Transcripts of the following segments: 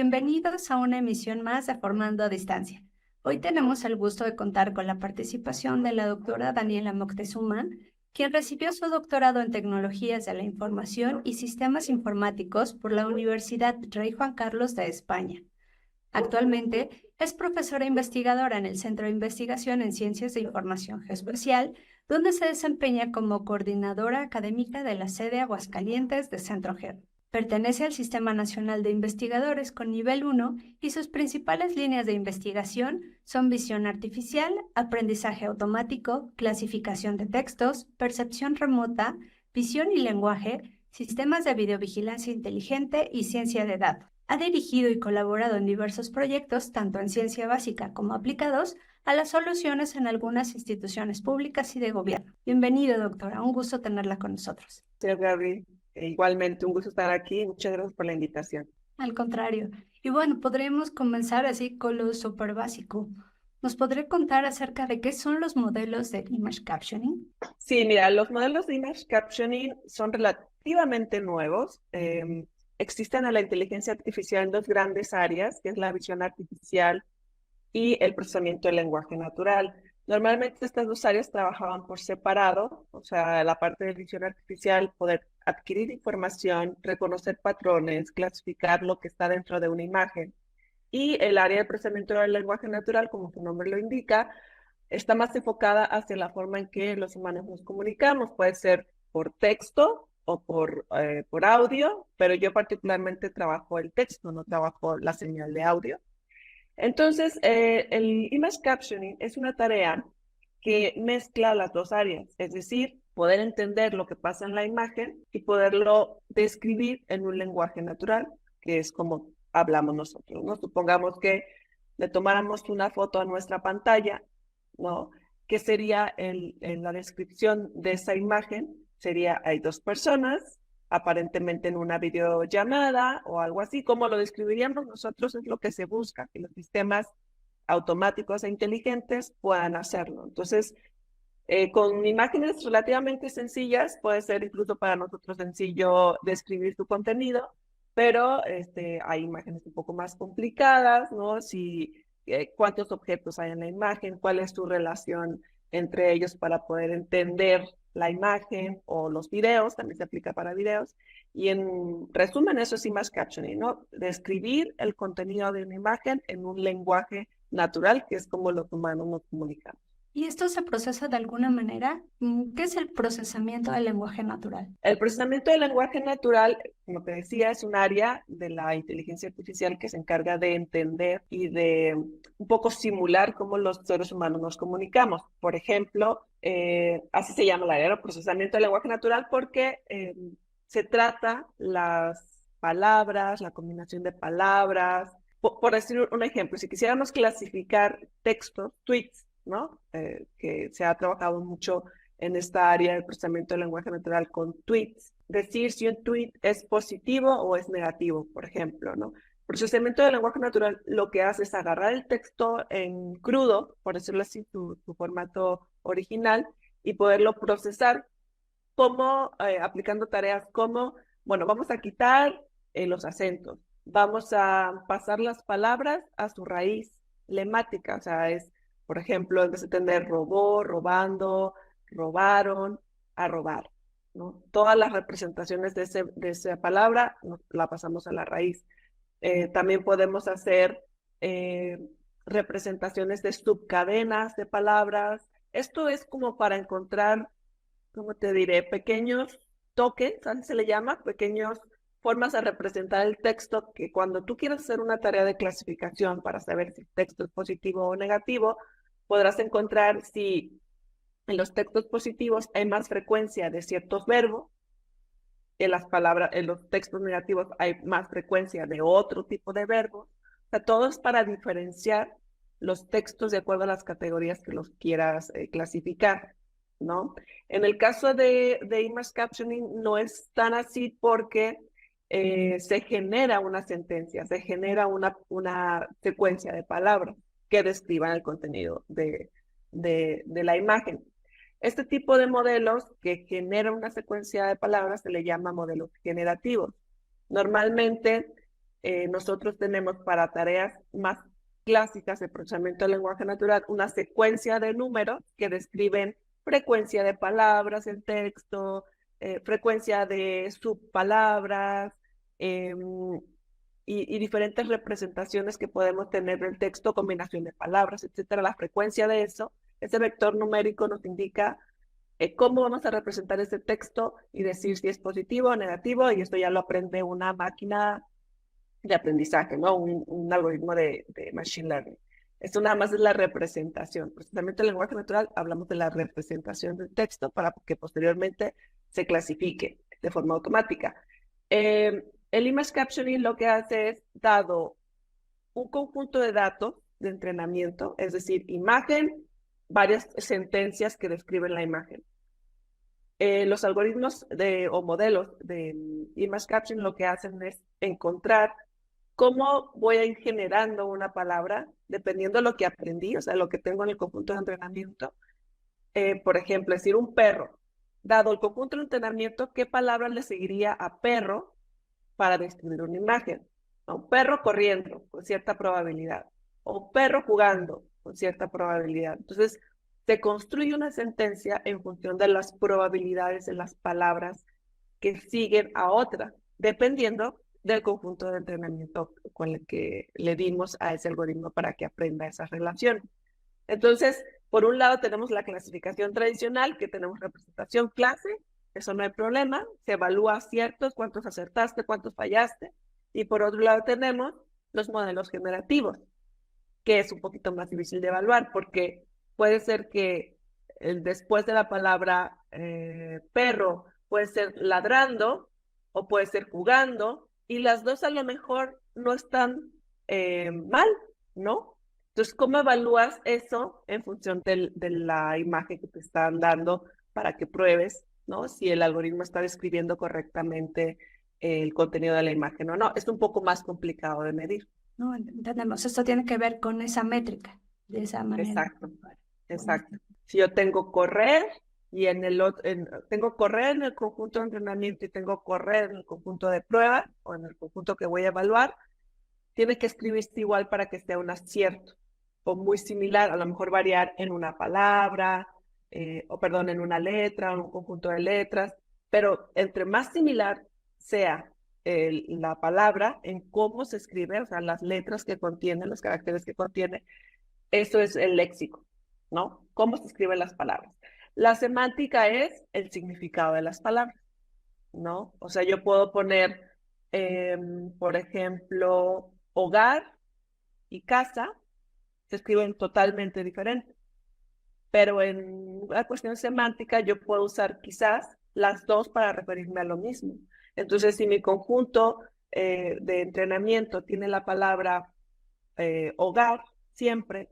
Bienvenidos a una emisión más de Formando a Distancia. Hoy tenemos el gusto de contar con la participación de la doctora Daniela Moctezuma, quien recibió su doctorado en Tecnologías de la Información y Sistemas Informáticos por la Universidad Rey Juan Carlos de España. Actualmente es profesora investigadora en el Centro de Investigación en Ciencias de Información Geoespacial, donde se desempeña como coordinadora académica de la sede Aguascalientes de Centro Geo. Pertenece al Sistema Nacional de Investigadores con nivel 1 y sus principales líneas de investigación son visión artificial, aprendizaje automático, clasificación de textos, percepción remota, visión y lenguaje, sistemas de videovigilancia inteligente y ciencia de datos. Ha dirigido y colaborado en diversos proyectos, tanto en ciencia básica como aplicados a las soluciones en algunas instituciones públicas y de gobierno. Bienvenido, doctora. Un gusto tenerla con nosotros. Gracias, Gaby. Igualmente, un gusto estar aquí. Muchas gracias por la invitación. Al contrario. Y bueno, podremos comenzar así con lo súper básico. ¿Nos podría contar acerca de qué son los modelos de image captioning? Sí, mira, los modelos de image captioning son relativamente nuevos. Existen en la inteligencia artificial en dos grandes áreas, que es la visión artificial y el procesamiento del lenguaje natural. Normalmente estas dos áreas trabajaban por separado, o sea, la parte de visión artificial, poder adquirir información, reconocer patrones, clasificar lo que está dentro de una imagen. Y el área de procesamiento del lenguaje natural, como su nombre lo indica, está más enfocada hacia la forma en que los humanos nos comunicamos. Puede ser por texto o por audio, pero yo particularmente trabajo el texto, no trabajo la señal de audio. Entonces, el image captioning es una tarea que mezcla las dos áreas, es decir, poder entender lo que pasa en la imagen y poderlo describir en un lenguaje natural, que es como hablamos nosotros, ¿no? Supongamos que le tomáramos una foto a nuestra pantalla, ¿no? ¿Qué sería en la descripción de esa imagen? Sería, hay dos personas, aparentemente en una videollamada o algo así. Como lo describiríamos nosotros, es lo que se busca, que los sistemas automáticos e inteligentes puedan hacerlo. Entonces, con imágenes relativamente sencillas, puede ser incluso para nosotros sencillo describir su contenido, pero hay imágenes un poco más complicadas, ¿no? Si, cuántos objetos hay en la imagen, cuál es su relación entre ellos para poder entender la imagen, o los videos, también se aplica para videos. Y en resumen, eso es image captioning, ¿no? Describir el contenido de una imagen en un lenguaje natural, que es como los humanos nos comunicamos. ¿Y esto se procesa de alguna manera? ¿Qué es el procesamiento del lenguaje natural? El procesamiento del lenguaje natural, como te decía, es un área de la inteligencia artificial que se encarga de entender y de un poco simular cómo los seres humanos nos comunicamos. Por ejemplo, así se llama el área de procesamiento del lenguaje natural porque se trata las palabras, la combinación de palabras. Por decir un ejemplo, si quisiéramos clasificar textos, tweets, ¿no? Que se ha trabajado mucho en esta área del procesamiento del lenguaje natural con tweets. Decir si un tweet es positivo o es negativo, por ejemplo, ¿no? Procesamiento del lenguaje natural lo que hace es agarrar el texto en crudo, por decirlo así, su formato original, y poderlo procesar como aplicando tareas como, bueno, vamos a quitar los acentos, vamos a pasar las palabras a su raíz lemática, o sea, es, por ejemplo, en vez de tener robó, robando, robaron, a robar, ¿no? Todas las representaciones de esa palabra la pasamos a la raíz. También podemos hacer representaciones de subcadenas de palabras. Esto es como para encontrar, ¿cómo te diré? Pequeños tokens, así se le llama, pequeñas formas de representar el texto que cuando tú quieres hacer una tarea de clasificación para saber si el texto es positivo o negativo, podrás encontrar si en los textos positivos hay más frecuencia de ciertos verbos, en los textos negativos hay más frecuencia de otro tipo de verbos. O sea, todo es para diferenciar los textos de acuerdo a las categorías que los quieras clasificar, ¿no? En el caso de image captioning no es tan así porque se genera una sentencia, se genera una secuencia de palabras que describan el contenido de la imagen. Este tipo de modelos que generan una secuencia de palabras se le llama modelos generativos. Normalmente nosotros tenemos para tareas más clásicas de procesamiento del lenguaje natural una secuencia de números que describen frecuencia de palabras en texto, frecuencia de subpalabras, y diferentes representaciones que podemos tener del texto, combinación de palabras, etcétera. La frecuencia de eso, ese vector numérico nos indica cómo vamos a representar ese texto y decir si es positivo o negativo, y esto ya lo aprende una máquina de aprendizaje, ¿no? Un algoritmo de machine learning. Esto nada más es la representación. Precisamente el lenguaje natural hablamos de la representación del texto para que posteriormente se clasifique de forma automática. El image captioning lo que hace es, dado un conjunto de datos de entrenamiento, es decir, imagen, varias sentencias que describen la imagen. Los algoritmos o modelos de image captioning lo que hacen es encontrar cómo voy a ir generando una palabra dependiendo de lo que aprendí, o sea, lo que tengo en el conjunto de entrenamiento. Por ejemplo, decir un perro. Dado el conjunto de entrenamiento, ¿qué palabra le seguiría a perro para describir una imagen? Un perro corriendo, con cierta probabilidad. O perro jugando, con cierta probabilidad. Entonces, se construye una sentencia en función de las probabilidades de las palabras que siguen a otra, dependiendo del conjunto de entrenamiento con el que le dimos a ese algoritmo para que aprenda esa relación. Entonces, por un lado tenemos la clasificación tradicional, que tenemos representación clase, eso no hay problema, se evalúa aciertos, cuántos acertaste, cuántos fallaste, y por otro lado tenemos los modelos generativos, que es un poquito más difícil de evaluar, porque puede ser que después de la palabra perro, puede ser ladrando o puede ser jugando, y las dos a lo mejor no están mal, ¿no? Entonces, ¿cómo evalúas eso en función de la imagen que te están dando para que pruebes, ¿no? Si el algoritmo está describiendo correctamente el contenido de la imagen o no. Es un poco más complicado de medir. No, entendemos. Esto tiene que ver con esa métrica, de esa manera. Exacto, exacto. Si yo tengo correr y tengo correr en el conjunto de entrenamiento y tengo correr en el conjunto de prueba o en el conjunto que voy a evaluar, tiene que escribirse igual para que sea un acierto o muy similar, a lo mejor variar en una palabra, en una letra, o un conjunto de letras, pero entre más similar sea la palabra en cómo se escribe, o sea, las letras que contiene, los caracteres que contiene, eso es el léxico, ¿no? Cómo se escriben las palabras. La semántica es el significado de las palabras, ¿no? O sea, yo puedo poner, por ejemplo, hogar y casa, se escriben totalmente diferentes, pero en la cuestión semántica yo puedo usar quizás las dos para referirme a lo mismo. Entonces, si mi conjunto de entrenamiento tiene la palabra hogar siempre,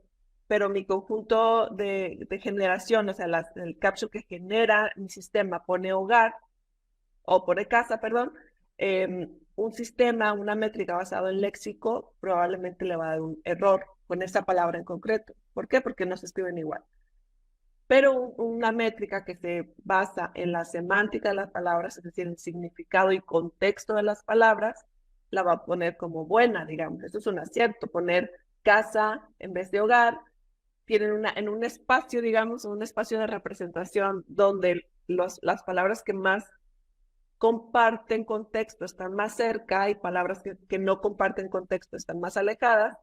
pero mi conjunto de generación, o sea, el caption que genera mi sistema pone hogar, o pone casa, perdón, un sistema, una métrica basada en léxico, probablemente le va a dar un error con esa palabra en concreto. ¿Por qué? Porque no se escriben igual. Pero una métrica que se basa en la semántica de las palabras, es decir, el significado y contexto de las palabras, la va a poner como buena, digamos. Eso es un acierto, poner casa en vez de hogar. Tienen en un espacio, digamos, un espacio de representación donde las palabras que más comparten contexto están más cerca y palabras que no comparten contexto están más alejadas.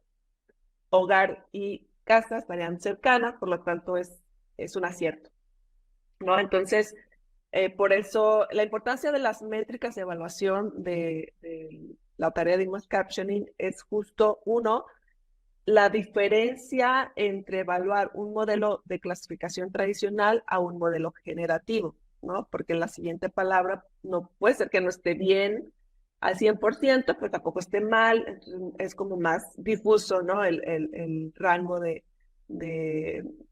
Hogar y casa estarían cercanas, por lo tanto es un acierto, ¿no? Entonces, por eso la importancia de las métricas de evaluación de la tarea de image captioning es justo, uno, la diferencia entre evaluar un modelo de clasificación tradicional a un modelo generativo, ¿no? Porque la siguiente palabra no puede ser que no esté bien al 100%, pero tampoco esté mal, entonces es como más difuso, ¿no? El rango de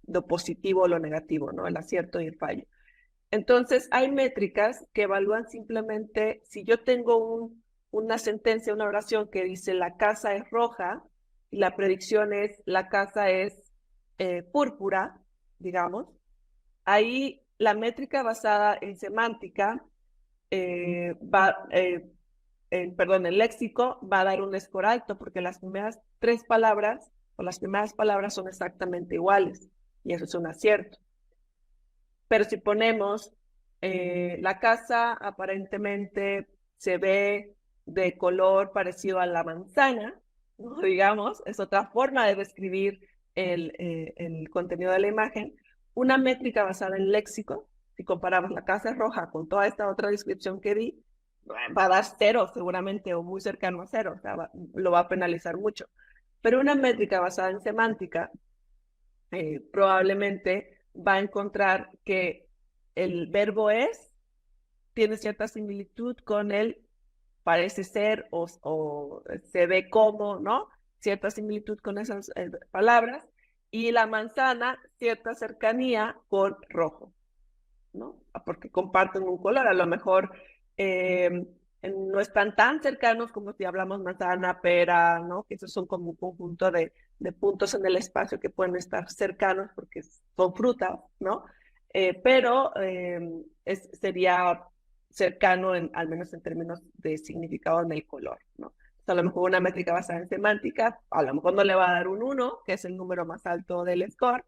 lo positivo o lo negativo, ¿no? El acierto y el fallo. Entonces, hay métricas que evalúan simplemente si yo tengo una sentencia, una oración que dice la casa es roja y la predicción es la casa es púrpura, digamos. Ahí la métrica basada en semántica el léxico va a dar un score alto porque las primeras 3 palabras o las primeras palabras son exactamente iguales y eso es un acierto. Pero si ponemos la casa aparentemente se ve de color parecido a la manzana, ¿no? Digamos, es otra forma de describir el contenido de la imagen. Una métrica basada en léxico, si comparamos la casa es roja con toda esta otra descripción que di, va a dar 0 seguramente o muy cercano a 0, o sea, lo va a penalizar mucho. Pero una métrica basada en semántica probablemente va a encontrar que el verbo es tiene cierta similitud con el parece ser o se ve como, ¿no? Cierta similitud con esas palabras. Y la manzana, cierta cercanía con rojo, ¿no? Porque comparten un color. A lo mejor no están tan cercanos como si hablamos manzana, pera, ¿no? Que esos son como un conjunto de puntos en el espacio que pueden estar cercanos porque son frutas, ¿no? Pero sería cercano, al menos en términos de significado en el color, ¿no? O sea, a lo mejor una métrica basada en semántica, a lo mejor no le va a dar un 1, que es el número más alto del score,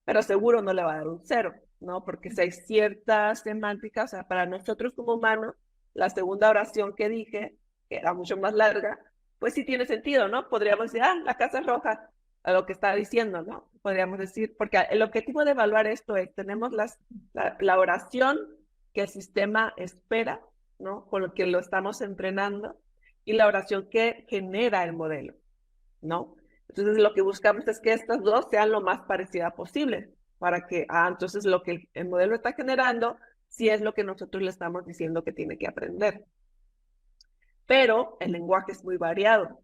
pero seguro no le va a dar un 0, ¿no? Porque si hay ciertas semánticas, o sea, para nosotros como humanos, la segunda oración que dije, que era mucho más larga, pues sí tiene sentido, ¿no? Podríamos decir, la casa es roja, a lo que está diciendo, ¿no? Podríamos decir, porque el objetivo de evaluar esto es, tenemos la oración que el sistema espera, ¿no? Con lo que lo estamos entrenando, y la oración que genera el modelo, ¿no? Entonces lo que buscamos es que estas dos sean lo más parecida posible, para que, entonces lo que el modelo está generando, sí es lo que nosotros le estamos diciendo que tiene que aprender. Pero el lenguaje es muy variado,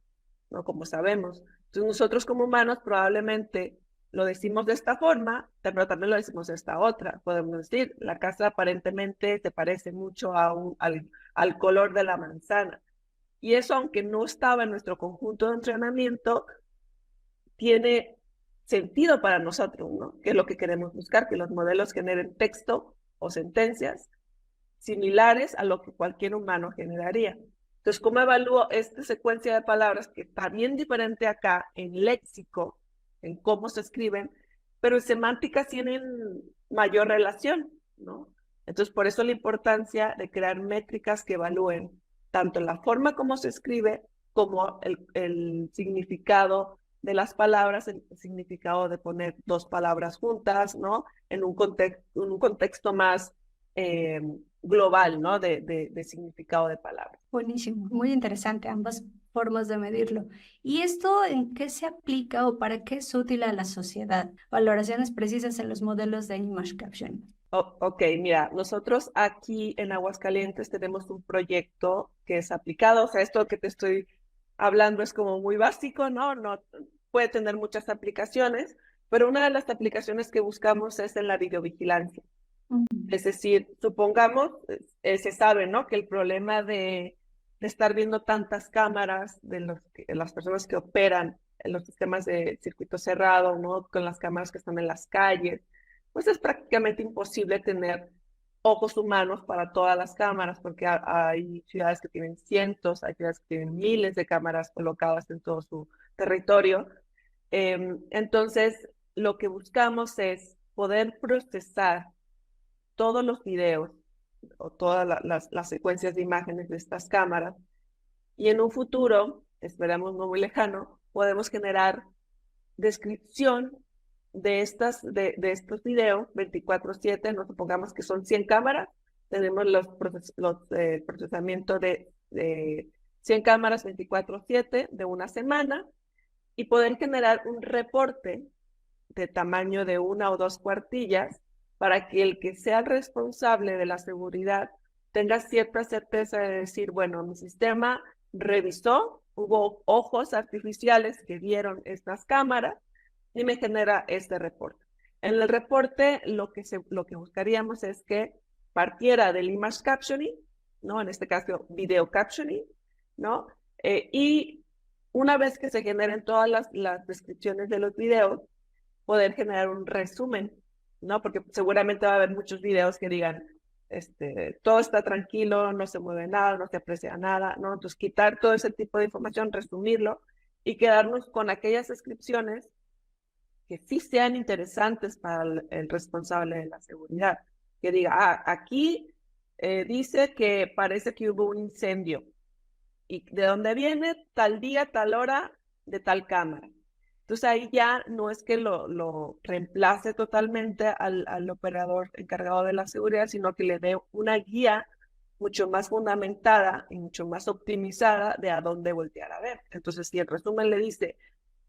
¿no? Como sabemos. Entonces nosotros como humanos probablemente lo decimos de esta forma, pero también lo decimos de esta otra. Podemos decir, la casa aparentemente se parece mucho al color de la manzana. Y eso, aunque no estaba en nuestro conjunto de entrenamiento, tiene sentido para nosotros, ¿no? Que es lo que queremos buscar, que los modelos generen texto o sentencias similares a lo que cualquier humano generaría. Entonces, ¿cómo evalúo esta secuencia de palabras que está bien diferente acá en léxico, en cómo se escriben, pero en semántica tienen mayor relación, ¿no? Entonces, por eso la importancia de crear métricas que evalúen tanto la forma como se escribe como el significado de las palabras, el significado de poner 2 palabras juntas, ¿no? En un contexto más global, ¿no? De significado de palabras. Buenísimo, muy interesante ambas formas de medirlo. ¿Y esto en qué se aplica o para qué es útil a la sociedad? Valoraciones precisas en los modelos de image captioning. Ok, mira, nosotros aquí en Aguascalientes tenemos un proyecto que es aplicado, o sea, esto que te estoy hablando es como muy básico, ¿no? No puede tener muchas aplicaciones, pero una de las aplicaciones que buscamos es en la videovigilancia. Es decir, supongamos, se sabe, ¿no? Que el problema de estar viendo tantas cámaras de las personas que operan en los sistemas de circuito cerrado, ¿no? Con las cámaras que están en las calles, pues es prácticamente imposible tener ojos humanos para todas las cámaras, porque hay ciudades que tienen cientos, hay ciudades que tienen miles de cámaras colocadas en todo su territorio. Entonces, lo que buscamos es poder procesar todos los videos o todas las secuencias de imágenes de estas cámaras y en un futuro, esperamos no muy lejano, podemos generar descripción de estos videos 24/7, no supongamos que son 100 cámaras, tenemos el procesamiento de 100 cámaras 24/7 de una semana y poder generar un reporte de tamaño de 1 o 2 cuartillas para que el que sea el responsable de la seguridad tenga cierta certeza de decir, bueno, mi sistema revisó, hubo ojos artificiales que vieron estas cámaras y me genera este reporte. En el reporte lo que buscaríamos es que partiera del image captioning, ¿no? En este caso, video captioning, ¿no? Y una vez que se generen todas las descripciones de los videos, poder generar un resumen, ¿no? Porque seguramente va a haber muchos videos que digan, todo está tranquilo, no se mueve nada, no se aprecia nada, ¿no? Entonces, quitar todo ese tipo de información, resumirlo y quedarnos con aquellas descripciones que sí sean interesantes para el responsable de la seguridad. Que diga, aquí dice que parece que hubo un incendio. ¿Y de dónde viene? Tal día, tal hora, de tal cámara. Entonces ahí ya no es que lo reemplace totalmente al operador encargado de la seguridad, sino que le dé una guía mucho más fundamentada y mucho más optimizada de a dónde voltear a ver. Entonces, si el resumen le dice,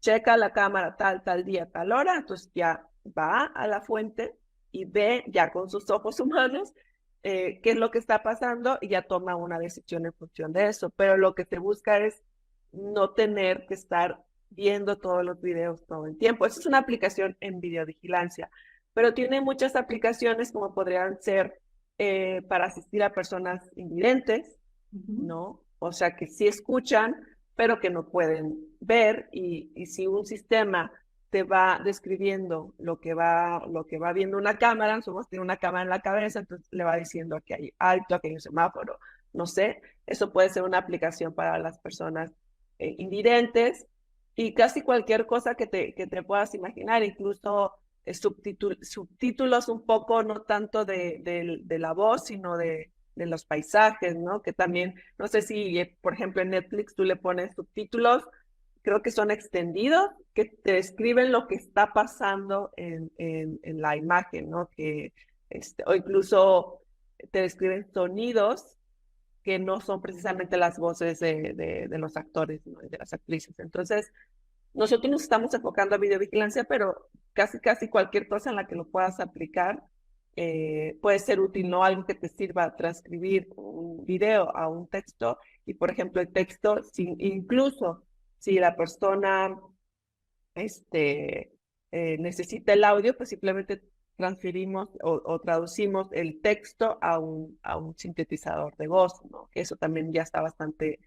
checa la cámara tal día, tal hora, entonces ya va a la fuente y ve ya con sus ojos humanos qué es lo que está pasando y ya toma una decisión en función de eso. Pero lo que se busca es no tener que estar viendo todos los videos todo el tiempo. Esa es una aplicación en videovigilancia, pero tiene muchas aplicaciones como podrían ser para asistir a personas invidentes, ¿no? O sea, que sí escuchan, pero que no pueden ver y si un sistema te va describiendo lo que va viendo una cámara, somos tiene una cámara en la cabeza, entonces le va diciendo que hay alto, aquí hay un semáforo, no sé, eso puede ser una aplicación para las personas invidentes y casi cualquier cosa que te puedas imaginar, incluso subtítulos un poco, no tanto de la voz, sino de los paisajes, ¿no? Que también, no sé si, por ejemplo, en Netflix tú le pones subtítulos, creo que son extendidos, que te describen lo que está pasando en la imagen, ¿no? O incluso te describen sonidos que no son precisamente las voces de los actores, ¿no? Y de las actrices. Entonces, nosotros nos estamos enfocando a videovigilancia, pero casi cualquier cosa en la que lo puedas aplicar puede ser útil, ¿no? Algo que te sirva a transcribir un video a un texto y, por ejemplo, el texto, incluso si la persona necesita el audio, pues simplemente transferimos o traducimos el texto a un sintetizador de voz, ¿no? Que eso también ya está bastante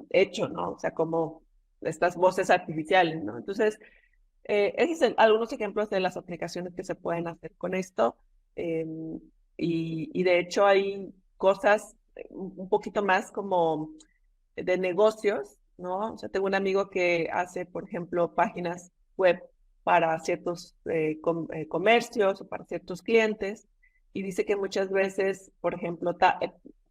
hecho, ¿no? O sea, como estas voces artificiales, ¿no? Entonces, esos son algunos ejemplos de las aplicaciones que se pueden hacer con esto. eh, y de hecho hay cosas un poquito más como de negocios, ¿no? O sea, tengo un amigo que hace, por ejemplo, páginas web para ciertos comercios o para ciertos clientes y dice que muchas veces, por ejemplo,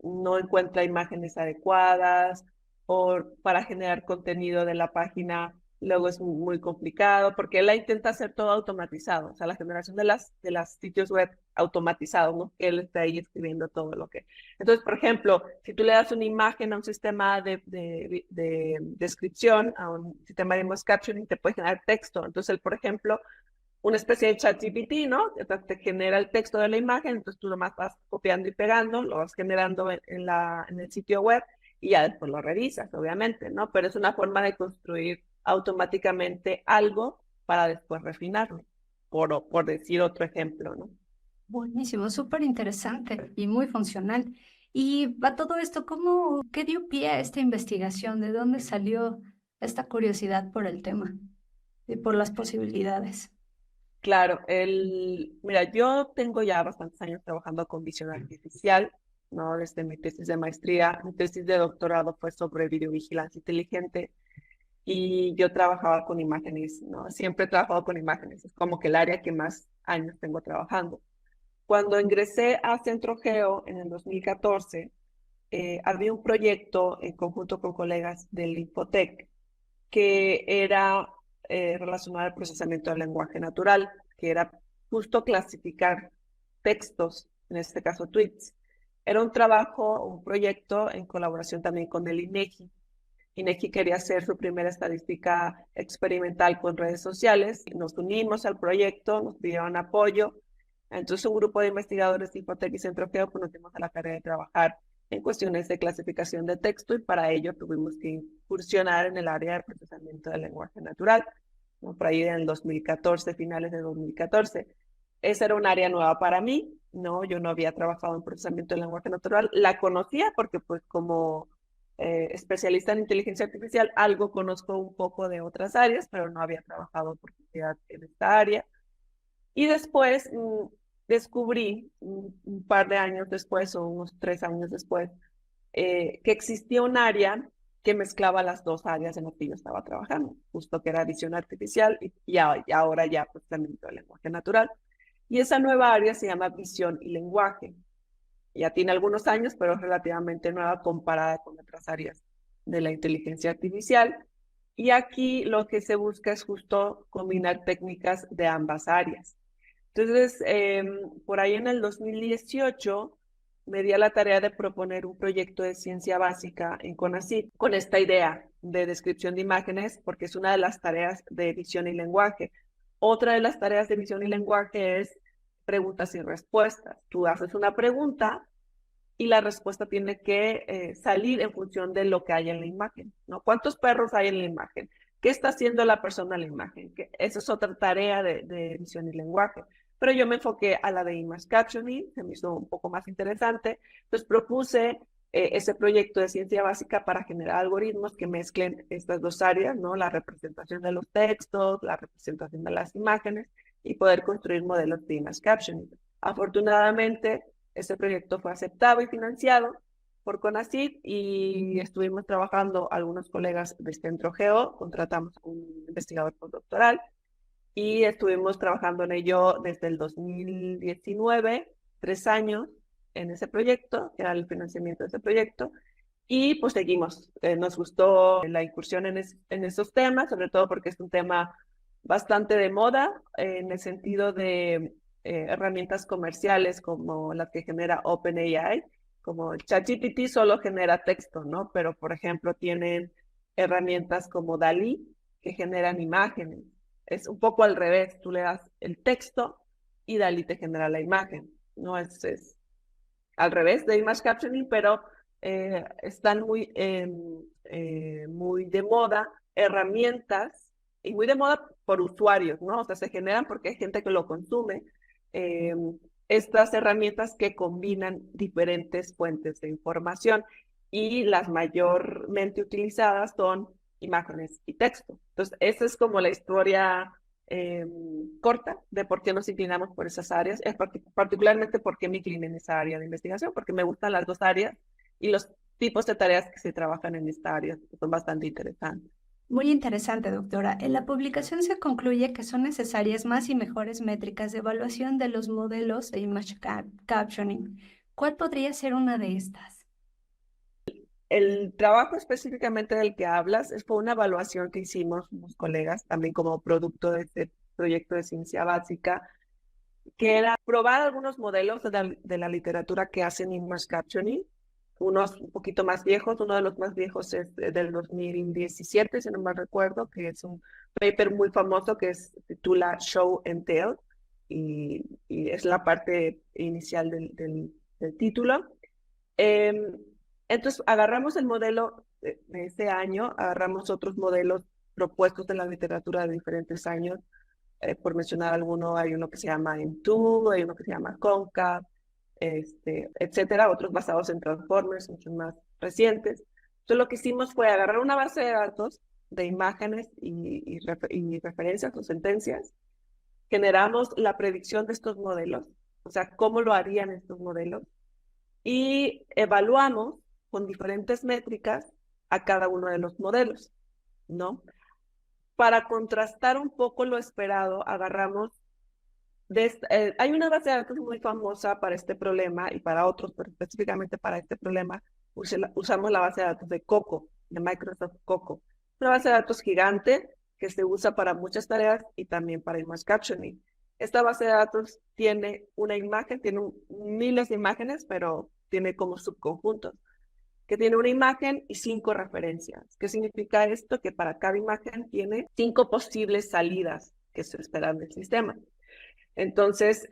no encuentra imágenes adecuadas o para generar contenido de la página luego es muy complicado porque él la intenta hacer todo automatizado, o sea, la generación de las sitios web automatizados, ¿no? Él está ahí escribiendo todo lo que... Entonces, por ejemplo, si tú le das una imagen a un sistema de descripción, a un sistema de voice captioning, te puede generar texto. Entonces, él, por ejemplo, una especie de ChatGPT, ¿no? Te genera el texto de la imagen, entonces tú nomás vas copiando y pegando, lo vas generando en el sitio web y ya después lo revisas, obviamente, ¿no? Pero es una forma de construir automáticamente algo para después refinarlo, por decir otro ejemplo, ¿no? Buenísimo, súper interesante y muy funcional. Y va todo esto, qué dio pie a esta investigación? ¿De dónde salió esta curiosidad por el tema y por las posibilidades? Claro, mira, yo tengo ya bastantes años trabajando con visión artificial, ¿no? Desde mi tesis de maestría, mi tesis de doctorado fue sobre videovigilancia inteligente y yo trabajaba con imágenes, ¿no? Siempre he trabajado con imágenes, es como que el área que más años tengo trabajando. Cuando ingresé a Centro Geo en el 2014, había un proyecto en conjunto con colegas del Infotec que era relacionado al procesamiento del lenguaje natural, que era justo clasificar textos, en este caso tweets. Era un trabajo, un proyecto en colaboración también con el INEGI. INEGI quería hacer su primera estadística experimental con redes sociales. Nos unimos al proyecto, nos pidieron apoyo. Entonces, un grupo de investigadores de Infotec y Centro Geo pues, nos dimos a la tarea de trabajar en cuestiones de clasificación de texto y para ello tuvimos que incursionar en el área de procesamiento del lenguaje natural, ¿no? Por ahí en el 2014, finales de 2014. Esa era un área nueva para mí, ¿no? Yo no había trabajado en procesamiento del lenguaje natural. La conocía porque, pues, como especialista en inteligencia artificial, algo conozco un poco de otras áreas, pero no había trabajado en profundidad en esta área. Y después descubrí un par de años después, o unos 3 años después, que existía un área que mezclaba las dos áreas en las que yo estaba trabajando, justo que era visión artificial y ahora ya pues también el lenguaje natural. Y esa nueva área se llama visión y lenguaje. Ya tiene algunos años, pero es relativamente nueva comparada con otras áreas de la inteligencia artificial. Y aquí lo que se busca es justo combinar técnicas de ambas áreas. Entonces, por ahí en el 2018 me di a la tarea de proponer un proyecto de ciencia básica en CONACYT con esta idea de descripción de imágenes, porque es una de las tareas de visión y lenguaje. Otra de las tareas de visión y lenguaje es preguntas y respuestas. Tú haces una pregunta y la respuesta tiene que salir en función de lo que hay en la imagen, ¿no? ¿Cuántos perros hay en la imagen? ¿Qué está haciendo la persona en la imagen? Esa es otra tarea de visión y lenguaje. Pero yo me enfoqué a la de image captioning, se me hizo un poco más interesante. Entonces propuse ese proyecto de ciencia básica para generar algoritmos que mezclen estas dos áreas, ¿no? La representación de los textos, la representación de las imágenes y poder construir modelos de image captioning. Afortunadamente, este proyecto fue aceptado y financiado por CONACYT y estuvimos trabajando algunos colegas de Centro Geo, contratamos un investigador postdoctoral y estuvimos trabajando en ello desde el 2019, 3 años en ese proyecto, que era el financiamiento de ese proyecto, y pues seguimos. Nos gustó la incursión en esos temas, sobre todo porque es un tema bastante de moda en el sentido de herramientas comerciales como las que genera OpenAI, como ChatGPT solo genera texto, ¿no? Pero, por ejemplo, tienen herramientas como DALL-E que generan imágenes. Es un poco al revés, tú le das el texto y DALL-E te genera la imagen, ¿no? Es al revés de image captioning, pero están muy de moda herramientas y muy de moda por usuarios, ¿no? O sea, se generan porque hay gente que lo consume. eh, Estas herramientas que combinan diferentes fuentes de información y las mayormente utilizadas son imágenes y texto. Entonces, esa es como la historia eh, corta de por qué nos inclinamos por esas áreas, es particularmente por qué me incliné en esa área de investigación, porque me gustan las dos áreas y los tipos de tareas que se trabajan en esta área son bastante interesantes. Muy interesante, doctora. En la publicación se concluye que son necesarias más y mejores métricas de evaluación de los modelos de image captioning. ¿Cuál podría ser una de estas? El trabajo específicamente del que hablas fue una evaluación que hicimos unos colegas, también como producto de este proyecto de ciencia básica, que era probar algunos modelos de la literatura que hacen image captioning, unos un poquito más viejos, uno de los más viejos es del 2017, si no mal recuerdo, que es un paper muy famoso que se titula Show and Tell, y es la parte inicial del título. Eh, entonces, agarramos el modelo de ese año, agarramos otros modelos propuestos en la literatura de diferentes años. Por mencionar alguno, hay uno que se llama Intu, hay uno que se llama Conca, etcétera, otros basados en Transformers, muchos más recientes. Entonces, lo que hicimos fue agarrar una base de datos de imágenes y referencias o sentencias, generamos la predicción de estos modelos, o sea, cómo lo harían estos modelos, y evaluamos con diferentes métricas a cada uno de los modelos, ¿no? Para contrastar un poco lo esperado, agarramos, hay una base de datos muy famosa para este problema y para otros, pero específicamente para este problema usamos la base de datos de Coco, de Microsoft Coco. Una base de datos gigante que se usa para muchas tareas y también para image captioning. Esta base de datos tiene una imagen, tiene miles de imágenes, pero tiene como subconjuntos, que tiene una imagen y 5 referencias. ¿Qué significa esto? Que para cada imagen tiene 5 posibles salidas que se esperan del sistema. Entonces,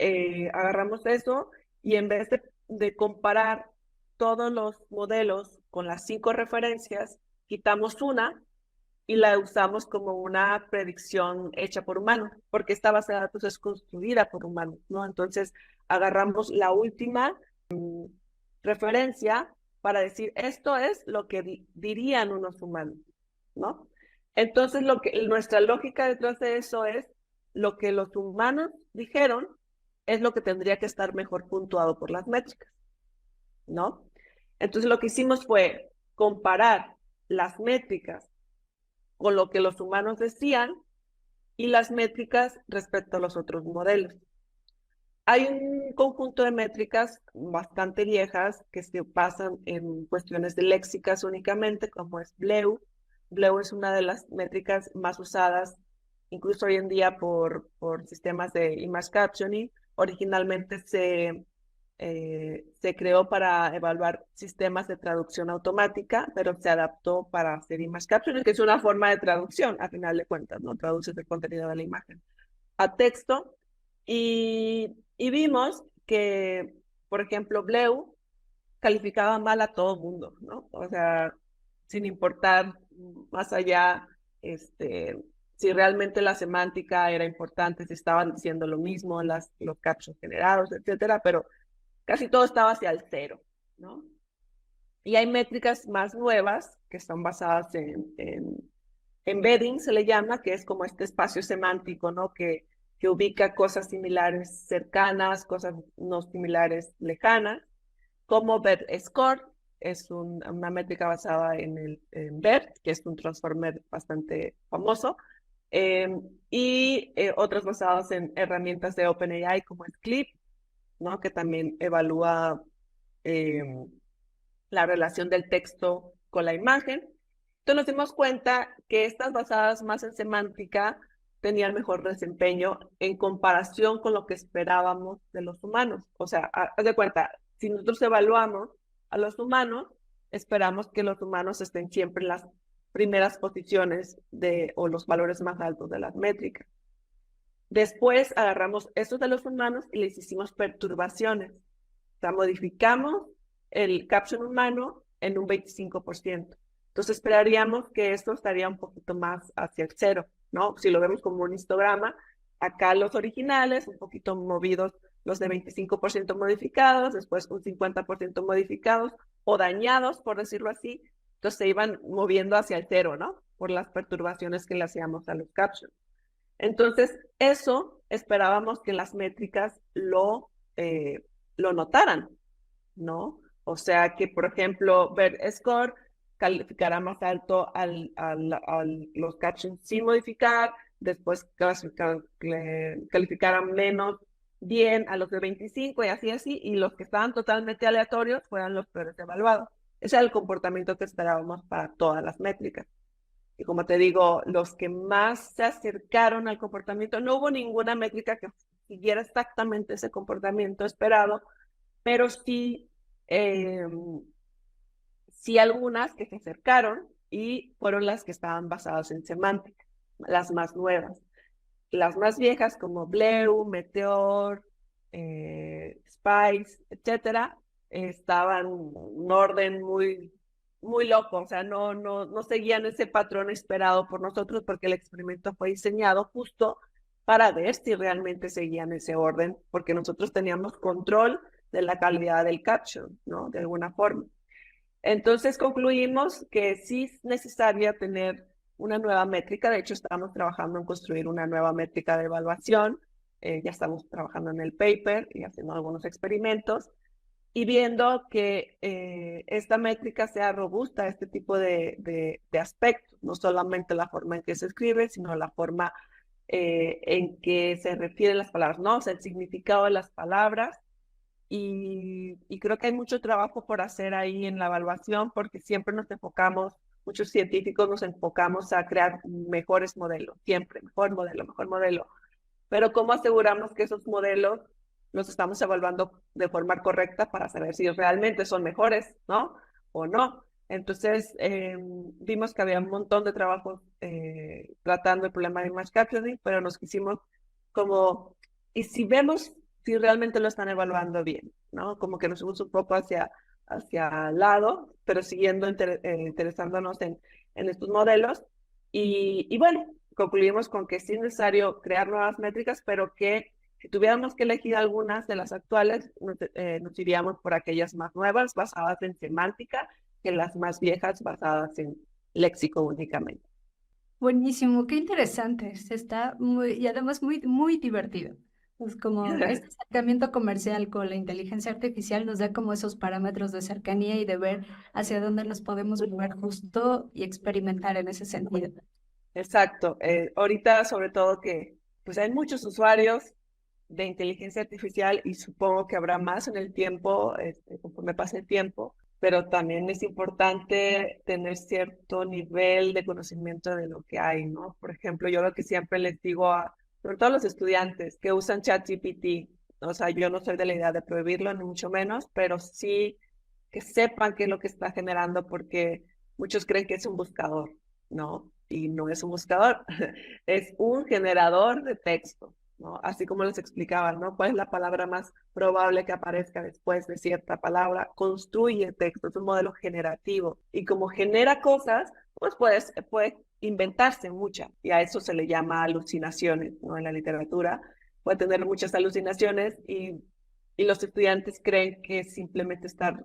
agarramos eso y en vez de comparar todos los modelos con las 5 referencias, quitamos una y la usamos como una predicción hecha por humanos, porque esta base de datos es construida por humanos, ¿no? Entonces, agarramos la última referencia para decir, esto es lo que dirían unos humanos, ¿no? Entonces, nuestra lógica detrás de eso es lo que los humanos dijeron es lo que tendría que estar mejor puntuado por las métricas, ¿no? Entonces lo que hicimos fue comparar las métricas con lo que los humanos decían y las métricas respecto a los otros modelos. Hay un conjunto de métricas bastante viejas que se basan en cuestiones de léxicas únicamente, como es BLEU. BLEU es una de las métricas más usadas, incluso hoy en día, por sistemas de image captioning. Originalmente se creó para evaluar sistemas de traducción automática, pero se adaptó para hacer image captioning, que es una forma de traducción, a final de cuentas, ¿no? Traduces el contenido de la imagen a texto. Y vimos que, por ejemplo, Bleu calificaba mal a todo mundo, ¿no? O sea, sin importar más allá, si realmente la semántica era importante, si estaban diciendo lo mismo, los captions generados, etcétera, pero casi todo estaba hacia el cero, ¿no? Y hay métricas más nuevas que están basadas en embedding, se le llama, que es como este espacio semántico, ¿no? Que ubica cosas similares cercanas, cosas no similares lejanas, como BERT Score, es una métrica basada en BERT, que es un transformer bastante famoso, y otras basadas en herramientas de OpenAI como es Clip, ¿no? Que también evalúa la relación del texto con la imagen. Entonces nos dimos cuenta que estas basadas más en semántica tenían mejor desempeño en comparación con lo que esperábamos de los humanos. O sea, haz de cuenta, si nosotros evaluamos a los humanos, esperamos que los humanos estén siempre en las primeras posiciones o los valores más altos de las métricas. Después agarramos estos de los humanos y les hicimos perturbaciones. O sea, modificamos el caption humano en un 25%. Entonces esperaríamos que esto estaría un poquito más hacia el cero, ¿no? Si lo vemos como un histograma, acá los originales, un poquito movidos, los de 25% modificados, después un 50% modificados o dañados, por decirlo así. Entonces se iban moviendo hacia el cero, ¿no? Por las perturbaciones que le hacíamos a los captions. Entonces, eso esperábamos que las métricas lo notaran, ¿no? O sea, que, por ejemplo, BERT Score calificará más alto a los captions sin modificar, después calificarán menos bien a los de 25 y así, y los que estaban totalmente aleatorios fueran los peores evaluados. Ese era el comportamiento que esperábamos para todas las métricas. Y como te digo, los que más se acercaron al comportamiento, no hubo ninguna métrica que siguiera exactamente ese comportamiento esperado, pero sí, sí algunas que se acercaron y fueron las que estaban basadas en semántica, las más nuevas. Las más viejas como Bleu, Meteor, Spice, etcétera, estaban en un orden muy loco, o sea, no seguían ese patrón esperado por nosotros porque el experimento fue diseñado justo para ver si realmente seguían ese orden, porque nosotros teníamos control de la calidad del caption, ¿no? De alguna forma. Entonces concluimos que sí es necesaria tener una nueva métrica. De hecho, estamos trabajando en construir una nueva métrica de evaluación. Ya estamos trabajando en el paper y haciendo algunos experimentos y viendo que esta métrica sea robusta a este tipo de aspectos, no solamente la forma en que se escribe, sino la forma en que se refieren las palabras, ¿no? O sea, el significado de las palabras. Y creo que hay mucho trabajo por hacer ahí en la evaluación porque siempre nos enfocamos, muchos científicos nos enfocamos a crear mejores modelos, siempre, mejor modelo. Pero ¿cómo aseguramos que esos modelos los estamos evaluando de forma correcta para saber si realmente son mejores, ¿no? O no. Entonces, vimos que había un montón de trabajos tratando el problema de image captioning, pero nos quisimos como, y si vemos si realmente lo están evaluando bien, ¿no? Como que nos fuimos un poco hacia al lado, pero siguiendo interesándonos en estos modelos. Y bueno, concluimos con que sí es necesario crear nuevas métricas, pero que si tuviéramos que elegir algunas de las actuales, nos iríamos por aquellas más nuevas, basadas en semántica, que las más viejas, basadas en léxico únicamente. Buenísimo, qué interesante. Está muy, y además muy divertido. Es como este acercamiento comercial con la inteligencia artificial nos da como esos parámetros de cercanía y de ver hacia dónde nos podemos mover justo y experimentar en ese sentido. Exacto. Ahorita, sobre todo que pues hay muchos usuarios de inteligencia artificial y supongo que habrá más en el tiempo, conforme pase el tiempo, pero también es importante tener cierto nivel de conocimiento de lo que hay, ¿no? Por ejemplo, yo lo que siempre les digo sobre todo a los estudiantes que usan ChatGPT, o sea, yo no soy de la idea de prohibirlo, ni mucho menos, pero sí que sepan qué es lo que está generando, porque muchos creen que es un buscador, ¿no? Y no es un buscador, es un generador de texto, ¿no? Así como les explicaba, ¿no? ¿Cuál es la palabra más probable que aparezca después de cierta palabra? Construye texto, es un modelo generativo. Y como genera cosas, pues puede inventarse muchas. Y a eso se le llama alucinaciones, ¿no? En la literatura puede tener muchas alucinaciones y los estudiantes creen que simplemente estar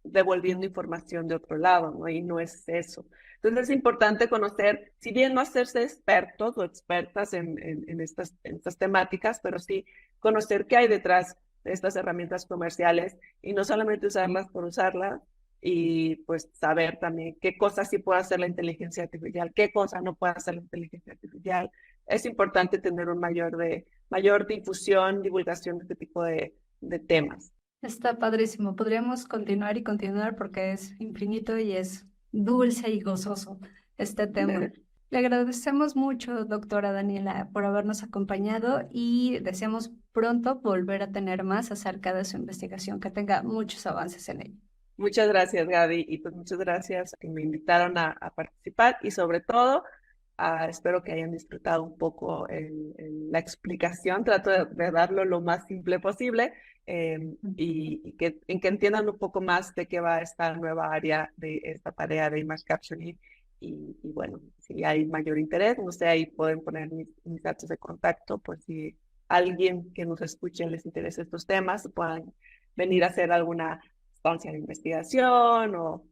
devolviendo información de otro lado, ¿no? Y no es eso. Entonces es importante conocer, si bien no hacerse expertos o expertas en estas temáticas, pero sí conocer qué hay detrás de estas herramientas comerciales y no solamente usarlas por usarlas, y pues saber también qué cosas sí puede hacer la inteligencia artificial, qué cosas no puede hacer la inteligencia artificial. Es importante tener un mayor difusión, divulgación de este tipo de temas. Está padrísimo. Podríamos continuar y continuar porque es infinito y es dulce y gozoso este tema. Le agradecemos mucho, doctora Daniela, por habernos acompañado y deseamos pronto volver a tener más acerca de su investigación, que tenga muchos avances en ella. Muchas gracias, Gaby, y pues muchas gracias que me invitaron a participar y sobre todo, espero que hayan disfrutado un poco la explicación. Trato de darlo lo más simple posible y que entiendan un poco más de qué va esta nueva área de esta tarea de image captioning. Y bueno, si hay mayor interés, no sé, ahí pueden poner mis datos de contacto por si alguien que nos escuche les interesa estos temas, puedan venir a hacer alguna estancia de investigación o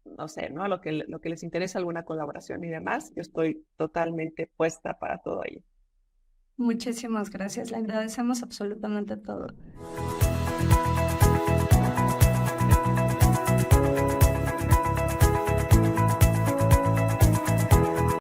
no sé, ¿no? Lo que les interesa, alguna colaboración y demás, yo estoy totalmente puesta para todo ello. Muchísimas gracias. Le agradecemos absolutamente todo.